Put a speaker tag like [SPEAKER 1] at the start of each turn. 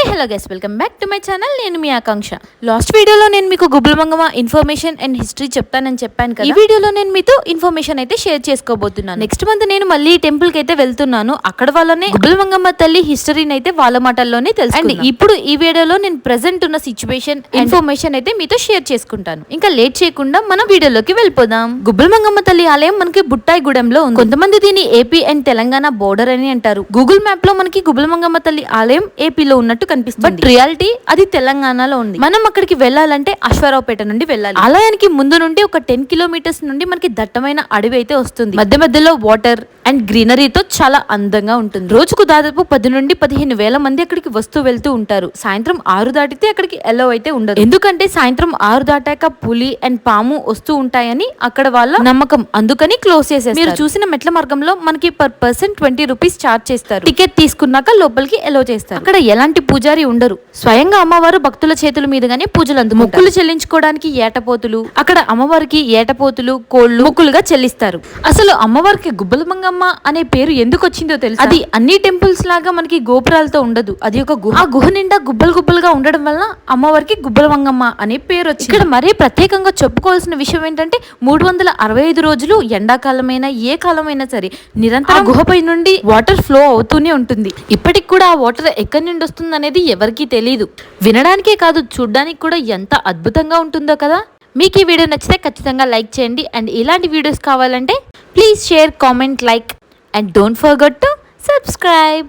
[SPEAKER 1] Hello guys, welcome back to my channel. నేను మీ ఆకాంక్ష. Last వీడియోలో నేను మీకు గుబ్బలమంగమ్మ ఇన్ఫర్మేషన్ అండ్ హిస్టరీ చెప్తానని చెప్పాను కదా. ఈ వీడియోలో నేను మీతో ఇన్ఫర్మేషన్ అయితే షేర్ చేసుకోబోతున్నాను. నెక్స్ట్ మంత్ నేను మళ్ళీ టెంపుల్ కి అయితే వెళ్తున్నాను. అక్కడ వాళ్ళనే గుబ్బలమంగమ్మ తల్లి హిస్టరీని అయితే వాళ్ళ మాటల్లోనే తెలుసు. అండ్ ఇప్పుడు ఈ వీడియోలో నేను ప్రెసెంట్ ఉన్న సిచ్యువేషన్ ఇన్ఫర్మేషన్ అయితే మీతో షేర్ చేసుకుంటాను. ఇంకా లేట్ చేయకుండా మనం వీడియోలోకి వెళ్ళిపోదాం. గుబ్బలమంగమ్మ తల్లి ఆలయం మనకి బుట్టాయిగూడెంలో ఉంది. కొంతమంది దీని ఏపీ అండ్ తెలంగాణ బోర్డర్ అని అంటారు. గూగుల్ మ్యాప్ లో మనకి గుబ్బలమంగమ్మ తల్లి ఆలయం ఏపీలో ఉన్నట్టు కనిపిస్తుంది. బట్ రియాలిటీ అది తెలంగాణలో ఉంది. మనం అక్కడికి వెళ్ళాలంటే అశ్వారావుపేట నుండి వెళ్ళాలి. ఆలయానికి ముందు నుండి ఒక 10 కిలోమీటర్స్ నుండి మనకి దట్టమైన అడవి అయితే వస్తుంది. మధ్య మధ్యలో వాటర్ అండ్ గ్రీనరీతో చాలా అందంగా ఉంటుంది. రోజుకు దాదాపు 10 నుండి 15 వేల మంది అక్కడికి వస్తూ వెళ్తూ ఉంటారు. సాయంత్రం 6 దాటితే అక్కడికి ఎల్లో అయితే ఉండదు. ఎందుకంటే సాయంత్రం 6 దాటాక పులి అండ్ పాము వస్తూ ఉంటాయని అక్కడ వాళ్ళ నమ్మకం. అందుకని క్లోజ్ చేసేస్తారు. మీరు చూసిన మెట్ల మార్గంలో మనకి పర్ పర్సన్ 20 రూపీస్ చార్జ్ చేస్తారు. టికెట్ తీసుకున్నాక లోపలికి ఎలో చేస్తారు. అక్కడ ఎలాంటి పూజారి ఉండరు. స్వయంగా అమ్మవారు భక్తుల చేతుల మీదుగానే పూజలు అందుకుంటారు. మొక్కులు చెల్లించుకోవడానికి ఏటపోతులు, అక్కడ అమ్మవారికి ఏటపోతులు కోళ్లు మొక్కులుగా చెల్లిస్తారు. అసలు అమ్మవారికి గుబ్బలమంగమ్మ అనే పేరు ఎందుకు వచ్చిందో తెలుసు. అది అన్ని టెంపుల్స్ లాగా మనకి గోపురాలతో ఉండదు. అది ఒక గుహ. ఆ గుహ నిండా గుబ్బలు గుబ్బలుగా ఉండడం వల్ల అమ్మవారికి గుబ్బలమంగమ్మ అనే పేరు వచ్చింది. ఇక్కడ మరీ ప్రత్యేకంగా చెప్పుకోవాల్సిన విషయం ఏంటంటే 365 రోజులు ఎండాకాలమైనా ఏ కాలమైనా సరే నిరంతరం గుహపై నుండి వాటర్ ఫ్లో అవుతూనే ఉంటుంది. ఇప్పటికి కూడా ఆ వాటర్ ఎక్కడి నుండి వస్తుంది అనేది ఎవరికీ తెలియదు. వినడానికే కాదు, చూడడానికి కూడా ఎంత అద్భుతంగా ఉంటుందో కదా. మీకు ఈ వీడియో నచ్చితే ఖచ్చితంగా లైక్ చేయండి. అండ్ ఇలాంటి వీడియోస్ కావాలంటే please share, comment, like and don't forget to subscribe.